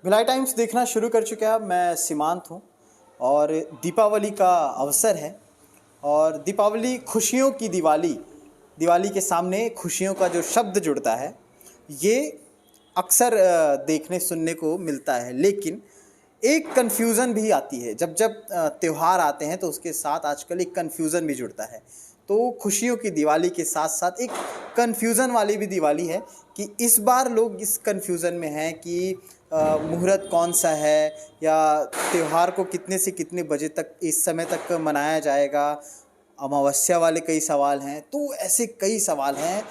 Bhilai times देखना शुरू कर चुके हैं। मैं सीमांत हूँ और दीपावली का अवसर है और दीपावली खुशियों की दिवाली। दिवाली के सामने खुशियों का जो शब्द जुड़ता है ये अक्सर देखने सुनने को मिलता है, लेकिन एक कन्फ्यूज़न भी आती है। जब जब त्यौहार आते हैं तो उसके साथ आजकल एक कन्फ्यूज़न भी जुड़ता है। तो खुशियों की दिवाली के साथ साथ एक कन्फ्यूज़न वाली भी दिवाली है कि इस बार लोग इस कन्फ्यूज़न में हैं कि मुहूर्त कौन सा है या त्यौहार को कितने से कितने बजे तक इस समय तक मनाया जाएगा। अमावस्या वाले कई सवाल हैं, तो ऐसे कई सवाल हैं।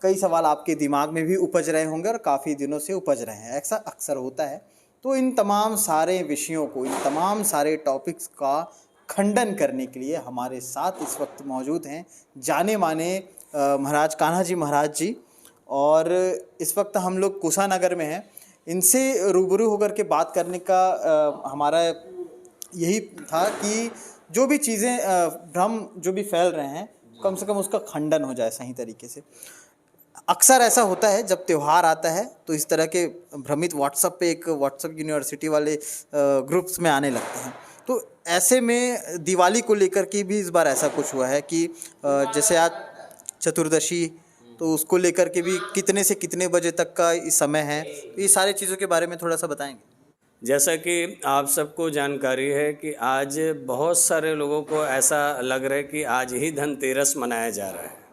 कई सवाल आपके दिमाग में भी उपज रहे होंगे और काफ़ी दिनों से उपज रहे हैं, ऐसा अक्सर होता है। तो इन तमाम सारे विषयों को, इन तमाम सारे टॉपिक्स का खंडन करने के लिए हमारे साथ इस वक्त मौजूद हैं जाने माने महाराज कान्हा जी महाराज जी। और इस वक्त हम लोग कुशानगर में हैं। इनसे रूबरू होकर के बात करने का हमारा यही था कि जो भी चीज़ें भ्रम जो भी फैल रहे हैं कम से कम उसका खंडन हो जाए सही तरीके से। अक्सर ऐसा होता है जब त्यौहार आता है तो इस तरह के भ्रमित व्हाट्सएप यूनिवर्सिटी वाले ग्रुप्स में आने लगते हैं। तो ऐसे में दिवाली को लेकर के भी इस बार ऐसा कुछ हुआ है कि जैसे आज चतुर्दशी, तो उसको लेकर के भी कितने से कितने बजे तक का समय है। तो ये सारी चीज़ों के बारे में थोड़ा सा बताएंगे। जैसा कि आप सबको जानकारी है कि आज बहुत सारे लोगों को ऐसा लग रहा है कि आज ही धनतेरस मनाया जा रहा है।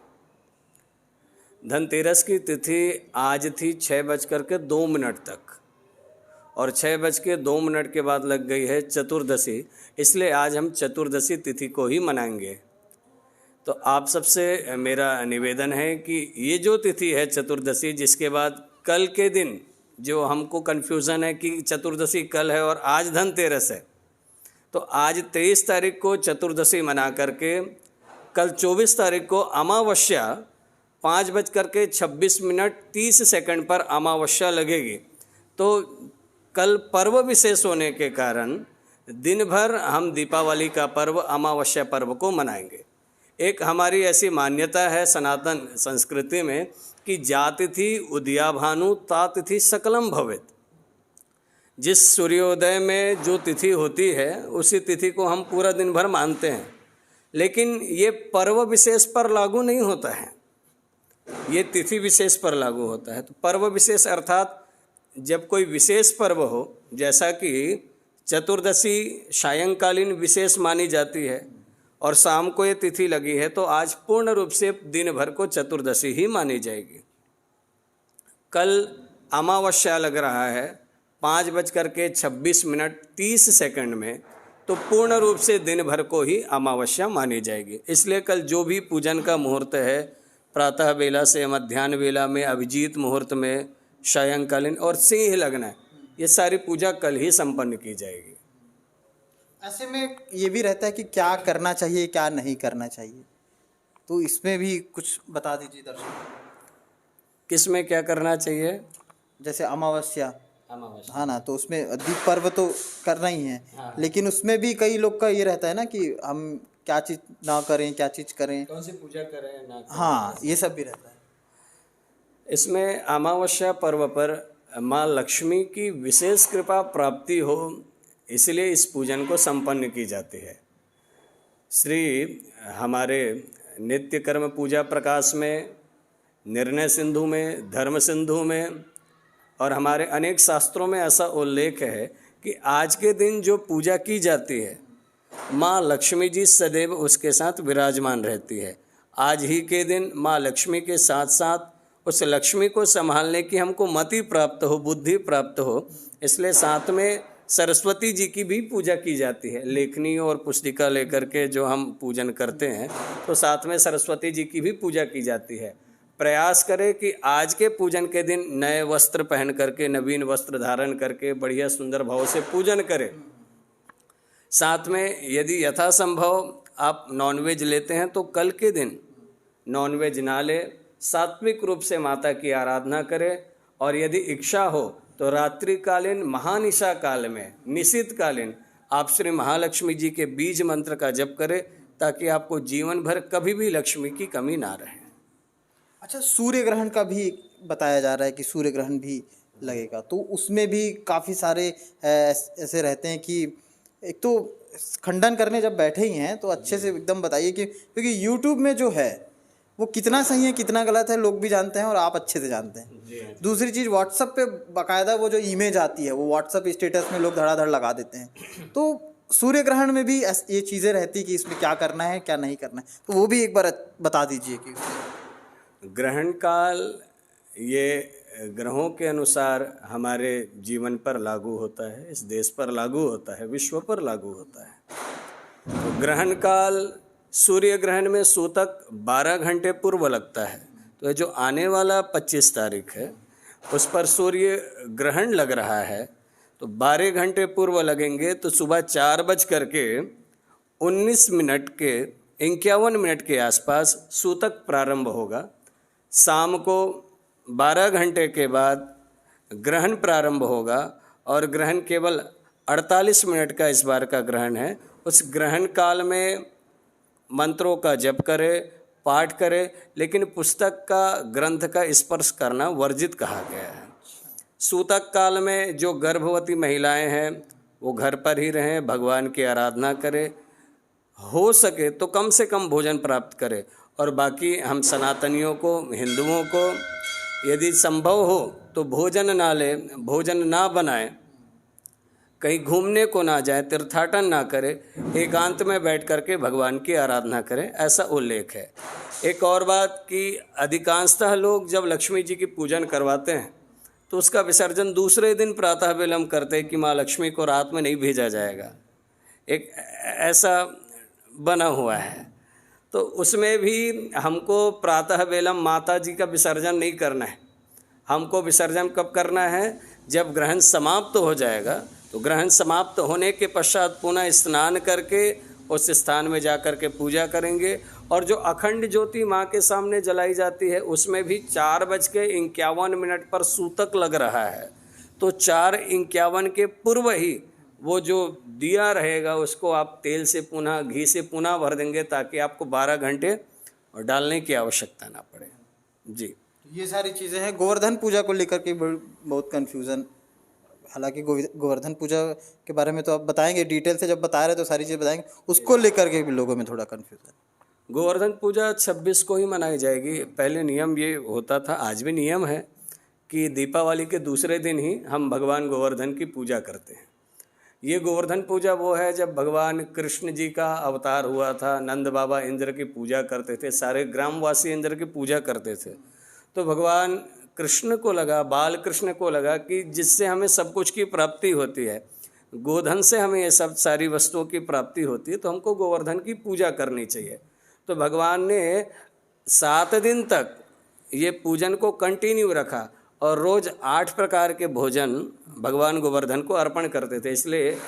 धनतेरस की तिथि आज थी 6:02 तक और 6:02 के बाद लग गई है चतुर्दशी, इसलिए आज हम चतुर्दशी तिथि को ही मनाएंगे। तो आप सबसे मेरा निवेदन है कि ये जो तिथि है चतुर्दशी, जिसके बाद कल के दिन जो हमको कन्फ्यूज़न है कि चतुर्दशी कल है और आज धनतेरस है, तो आज 23 तारीख को चतुर्दशी मना करके कल 24 तारीख को अमावस्या 5:26 पर अमावस्या लगेगी। तो कल पर्व विशेष होने के कारण दिन भर हम दीपावली का पर्व अमावस्या पर्व को मनाएंगे। एक हमारी ऐसी मान्यता है सनातन संस्कृति में कि जातिथि उदयाभानु तातिथि सकलम भवेत। जिस सूर्योदय में जो तिथि होती है उसी तिथि को हम पूरा दिन भर मानते हैं, लेकिन ये पर्व विशेष पर लागू नहीं होता है, ये तिथि विशेष पर लागू होता है। तो पर्व विशेष अर्थात जब कोई विशेष पर्व हो, जैसा कि चतुर्दशी सायंकालीन विशेष मानी जाती है और शाम को ये तिथि लगी है, तो आज पूर्ण रूप से दिन भर को चतुर्दशी ही मानी जाएगी। कल अमावस्या लग रहा है 5:26 में, तो पूर्ण रूप से दिन भर को ही अमावस्या मानी जाएगी। इसलिए कल जो भी पूजन का मुहूर्त है, प्रातः बेला से मध्याह्न बेला में, अभिजीत मुहूर्त में, सायंकालीन और सिंह लग्न है, ये सारी पूजा कल ही संपन्न की जाएगी। ऐसे में ये भी रहता है कि क्या करना चाहिए क्या नहीं करना चाहिए, तो इसमें भी कुछ बता दीजिए दर्शक। किस में क्या करना चाहिए? जैसे अमावस्या हाँ ना, तो उसमें दीप पर्व तो करना ही है। हाँ। लेकिन उसमें भी कई लोग का ये रहता है ना कि हम क्या चीज़ ना करें, क्या चीज़ करें, कौन सी पूजा करें ना करें। हाँ, ये सब भी रहता है। इसमें अमावस्या पर्व पर माँ लक्ष्मी की विशेष कृपा प्राप्ति हो, इसलिए इस पूजन को संपन्न की जाती है। श्री हमारे नित्य कर्म पूजा प्रकाश में, निर्णय सिंधु में, धर्म सिंधु में और हमारे अनेक शास्त्रों में ऐसा उल्लेख है कि आज के दिन जो पूजा की जाती है, माँ लक्ष्मी जी सदैव उसके साथ विराजमान रहती है। आज ही के दिन माँ लक्ष्मी के साथ साथ उस लक्ष्मी को संभालने की हमको मति प्राप्त हो, बुद्धि प्राप्त हो, इसलिए साथ में सरस्वती जी की भी पूजा की जाती है। लेखनी और पुस्तिका लेकर के जो हम पूजन करते हैं, तो साथ में सरस्वती जी की भी पूजा की जाती है। प्रयास करें कि आज के पूजन के दिन नए वस्त्र पहन करके, नवीन वस्त्र धारण करके बढ़िया सुंदर भाव से पूजन करें। साथ में यदि यथासंभव आप नॉनवेज लेते हैं तो कल के दिन नॉनवेज ना ले, सात्विक रूप से माता की आराधना करें। और यदि इच्छा हो तो रात्रिकालीन महानिशा काल में, निशित कालीन आप श्री महालक्ष्मी जी के बीज मंत्र का जप करें, ताकि आपको जीवन भर कभी भी लक्ष्मी की कमी ना रहे। अच्छा, सूर्य ग्रहण का भी बताया जा रहा है कि सूर्य ग्रहण भी लगेगा। तो उसमें भी काफ़ी सारे ऐसे रहते हैं कि एक तो खंडन करने जब बैठे ही हैं तो अच्छे से एकदम बताइए कि क्योंकि यूट्यूब में जो है वो कितना सही है कितना गलत है लोग भी जानते हैं और आप अच्छे से जानते हैं। दूसरी चीज़ व्हाट्सअप पे बाकायदा वो जो इमेज आती है वो व्हाट्सअप स्टेटस में लोग धड़ाधड़ लगा देते हैं। तो सूर्य ग्रहण में भी ये चीज़ें रहती कि इसमें क्या करना है क्या नहीं करना है, तो वो भी एक बार बता दीजिए कि ग्रहण काल ये ग्रहों के अनुसार हमारे जीवन पर लागू होता है, इस देश पर लागू होता है, विश्व पर लागू होता है। तो ग्रहण काल सूर्य ग्रहण में सूतक 12 घंटे पूर्व लगता है। तो ये जो आने वाला 25 तारीख है उस पर सूर्य ग्रहण लग रहा है, तो 12 घंटे पूर्व लगेंगे तो सुबह 4:19 के 51 मिनट के आसपास सूतक प्रारंभ होगा। शाम को 12 घंटे के बाद ग्रहण प्रारंभ होगा और ग्रहण केवल 48 मिनट का इस बार का ग्रहण है। उस ग्रहण काल में मंत्रों का जप करे, पाठ करे, लेकिन पुस्तक का ग्रंथ का स्पर्श करना वर्जित कहा गया है। सूतक काल में जो गर्भवती महिलाएं हैं वो घर पर ही रहें, भगवान की आराधना करें, हो सके तो कम से कम भोजन प्राप्त करें। और बाकी हम सनातनियों को, हिंदुओं को यदि संभव हो तो भोजन ना लें, भोजन ना बनाएं, कहीं घूमने को ना जाए, तीर्थाटन ना करें, एकांत में बैठ करके भगवान की आराधना करें, ऐसा उल्लेख है। एक और बात कि अधिकांशतः लोग जब लक्ष्मी जी की पूजन करवाते हैं तो उसका विसर्जन दूसरे दिन प्रातः विलंब करते हैं कि माँ लक्ष्मी को रात में नहीं भेजा जाएगा, एक ऐसा बना हुआ है। तो उसमें भी हमको प्रातः विलंब माता जी का विसर्जन नहीं करना है। हमको विसर्जन कब करना है? जब ग्रहण समाप्त हो जाएगा। तो ग्रहण समाप्त होने के पश्चात पुनः स्नान करके उस स्थान में जा कर के पूजा करेंगे। और जो अखंड ज्योति माँ के सामने जलाई जाती है उसमें भी 4:51 पर सूतक लग रहा है। तो 4:51 के पूर्व ही वो जो दिया रहेगा उसको आप तेल से पुनः, घी से पुनः भर देंगे ताकि आपको 12 घंटे और डालने की आवश्यकता ना पड़े। जी, ये सारी चीज़ें हैं। गोवर्धन पूजा को लेकर के बहुत कन्फ्यूज़न, हालांकि गोवर्धन पूजा के बारे में तो आप बताएंगे डिटेल से, जब बता रहे तो सारी चीज़ बताएंगे, उसको लेकर के भी लोगों में थोड़ा कन्फ्यूज़न। गोवर्धन पूजा 26 को ही मनाई जाएगी। पहले नियम ये होता था, आज भी नियम है कि दीपावली के दूसरे दिन ही हम भगवान गोवर्धन की पूजा करते हैं। ये गोवर्धन पूजा वो है जब भगवान कृष्ण जी का अवतार हुआ था। नंद बाबा इंद्र की पूजा करते थे, सारे ग्रामवासी इंद्र की पूजा करते थे। तो भगवान कृष्ण को लगा, बाल कृष्ण को लगा कि जिससे हमें सब कुछ की प्राप्ति होती है, गोधन से हमें ये सब सारी वस्तुओं की प्राप्ति होती है, तो हमको गोवर्धन की पूजा करनी चाहिए। तो भगवान ने 7 दिन तक ये पूजन को कंटिन्यू रखा और रोज़ 8 प्रकार के भोजन भगवान गोवर्धन को अर्पण करते थे। इसलिए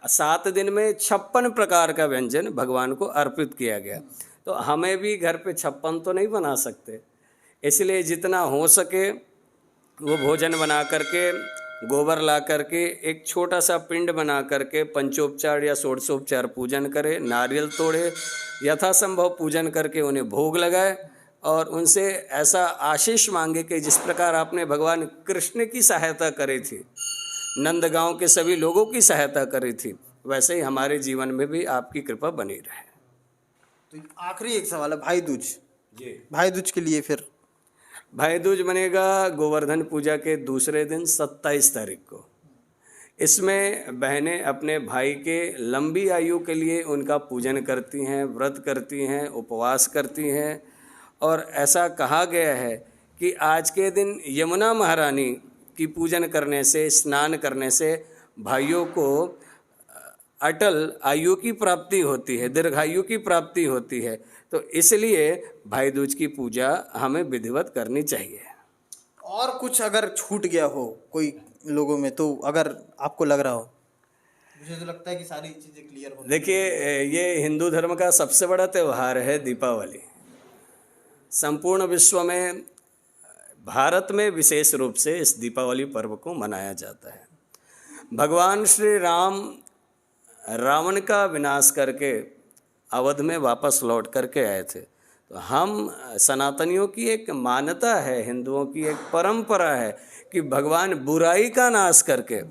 7 दिन में 56 प्रकार का व्यंजन भगवान को अर्पित किया गया। तो हमें भी घर पे 56 तो नहीं बना सकते, इसलिए जितना हो सके वो भोजन बना करके, गोबर ला करके, एक छोटा सा पिंड बना करके पंचोपचार या षोडशोपचार पूजन करे, नारियल तोड़े, यथासंभव पूजन करके उन्हें भोग लगाए और उनसे ऐसा आशीष मांगे कि जिस प्रकार आपने भगवान कृष्ण की सहायता करी थी, नंदगांव के सभी लोगों की सहायता करी थी, वैसे ही हमारे जीवन में भी आपकी कृपा बनी रहे। तो आखिरी एक सवाल है, भाई दूज। जी, भाई दूज के लिए फिर भाई दूज बनेगा गोवर्धन पूजा के दूसरे दिन 27 तारीख को। इसमें बहनें अपने भाई के लंबी आयु के लिए उनका पूजन करती हैं, व्रत करती हैं, उपवास करती हैं। और ऐसा कहा गया है कि आज के दिन यमुना महारानी की पूजन करने से, स्नान करने से भाइयों को अटल आयु की प्राप्ति होती है, दीर्घायु की प्राप्ति होती है। तो इसलिए भाई दूज की पूजा हमें विधिवत करनी चाहिए। और कुछ अगर छूट गया हो कोई लोगों में, तो अगर आपको लग रहा हो? मुझे तो लगता है कि सारी चीज़ें क्लियर हो। देखिए, ये हिंदू धर्म का सबसे बड़ा त्यौहार है दीपावली। संपूर्ण विश्व में, भारत में विशेष रूप से इस दीपावली पर्व को मनाया जाता है। भगवान श्री राम रावण का विनाश करके अवध में वापस लौट करके आए थे। तो हम सनातनियों की एक मान्यता है, हिंदुओं की एक परंपरा है कि भगवान बुराई का नाश करके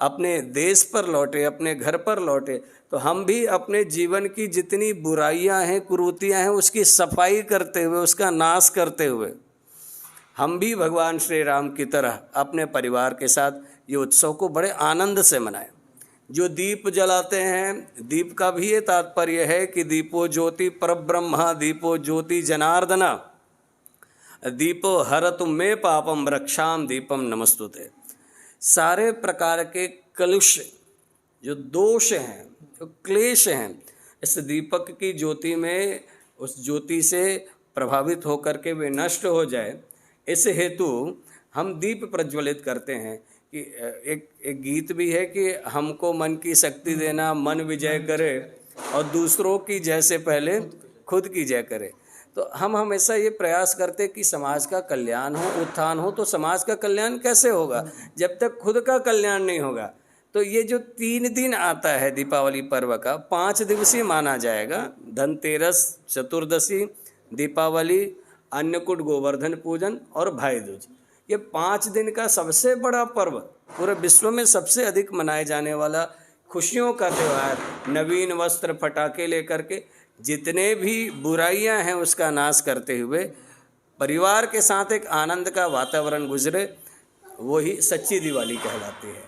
अपने देश पर लौटे, अपने घर पर लौटे। तो हम भी अपने जीवन की जितनी बुराइयां हैं, कुरीतियां हैं, उसकी सफाई करते हुए, उसका नाश करते हुए हम भी भगवान श्री राम की तरह अपने परिवार के साथ ये उत्सव को बड़े आनंद से मनाएं। जो दीप जलाते हैं, दीप का भी ये तात्पर्य है कि दीपो ज्योति परब्रह्मा, दीपो ज्योति जनार्दना, दीपो हरतु मे पापम रक्षाम दीपम नमस्तुते। सारे प्रकार के कलुष, जो दोष हैं, जो क्लेश हैं, इस दीपक की ज्योति में, उस ज्योति से प्रभावित होकर के वे नष्ट हो जाए, इस हेतु हम दीप प्रज्वलित करते हैं। कि एक गीत भी है कि हमको मन की शक्ति देना, मन विजय करे, और दूसरों की जैसे पहले खुद की जय करे। तो हम हमेशा ये प्रयास करते कि समाज का कल्याण हो, उत्थान हो। तो समाज का कल्याण कैसे होगा जब तक खुद का कल्याण नहीं होगा। तो ये जो 3 दिन आता है दीपावली पर्व का, 5 दिवसीय माना जाएगा। धनतेरस, चतुर्दशी, दीपावली, अन्नकूट गोवर्धन पूजन और भाई दूज। ये 5 दिन का सबसे बड़ा पर्व, पूरे विश्व में सबसे अधिक मनाए जाने वाला खुशियों का त्यौहार। नवीन वस्त्र, पटाखे लेकर के जितने भी बुराइयां हैं उसका नाश करते हुए परिवार के साथ एक आनंद का वातावरण गुजरे, वही सच्ची दिवाली कहलाती है।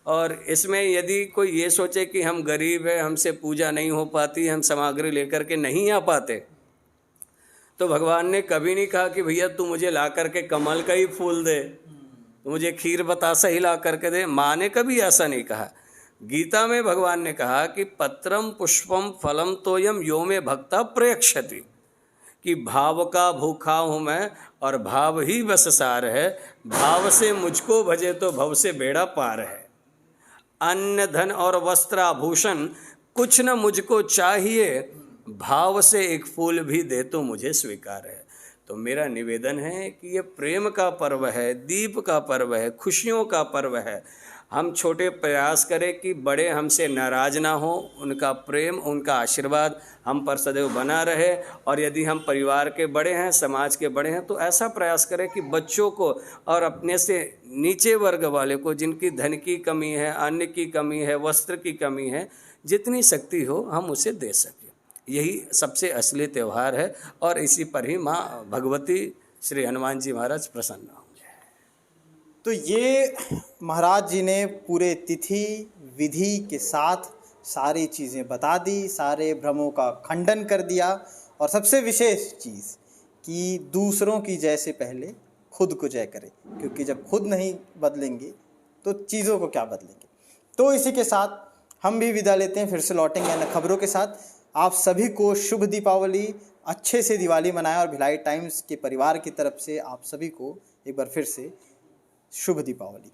और इसमें यदि कोई ये सोचे कि हम गरीब हैं, हमसे पूजा नहीं हो पाती, हम सामग्री लेकर के नहीं आ पाते, तो भगवान ने कभी नहीं कहा कि भैया तू मुझे ला करके कमल का ही फूल दे, तो मुझे खीर बतासा ही ला करके दे। माँ ने कभी ऐसा नहीं कहा। गीता में भगवान ने कहा कि पत्रम पुष्पम फलम तोयम यो में भक्ता प्रयक्षति, कि भाव का भूखा हूँ मैं और भाव ही बस सार है, भाव से मुझको भजे तो भव से बेड़ा पार है। अन्न धन और वस्त्र आभूषण कुछ न मुझको चाहिए, भाव से एक फूल भी दे तो मुझे स्वीकार है। तो मेरा निवेदन है कि ये प्रेम का पर्व है, दीप का पर्व है, खुशियों का पर्व है। हम छोटे प्रयास करें कि बड़े हमसे नाराज ना हो, उनका प्रेम, उनका आशीर्वाद हम पर सदैव बना रहे। और यदि हम परिवार के बड़े हैं, समाज के बड़े हैं, तो ऐसा प्रयास करें कि बच्चों को और अपने से नीचे वर्ग वाले को, जिनकी धन की कमी है, अन्न की कमी है, वस्त्र की कमी है, जितनी शक्ति हो हम उसे दे सकें। यही सबसे असली त्यौहार है और इसी पर ही माँ भगवती श्री हनुमान जी महाराज प्रसन्न होंगे। तो ये महाराज जी ने पूरे तिथि विधि के साथ सारी चीज़ें बता दी, सारे भ्रमों का खंडन कर दिया। और सबसे विशेष चीज़ कि दूसरों की जय से पहले खुद को जय करें, क्योंकि जब खुद नहीं बदलेंगे तो चीज़ों को क्या बदलेंगे। तो इसी के साथ हम भी विदा लेते हैं, फिर से लौटेंगे अन्य खबरों के साथ। आप सभी को शुभ दीपावली, अच्छे से दिवाली मनाएं। और भिलाई टाइम्स के परिवार की तरफ से आप सभी को एक बार फिर से शुभ दीपावली।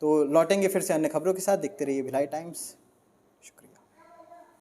तो लौटेंगे फिर से अन्य खबरों के साथ। देखते रहिए भिलाई टाइम्स।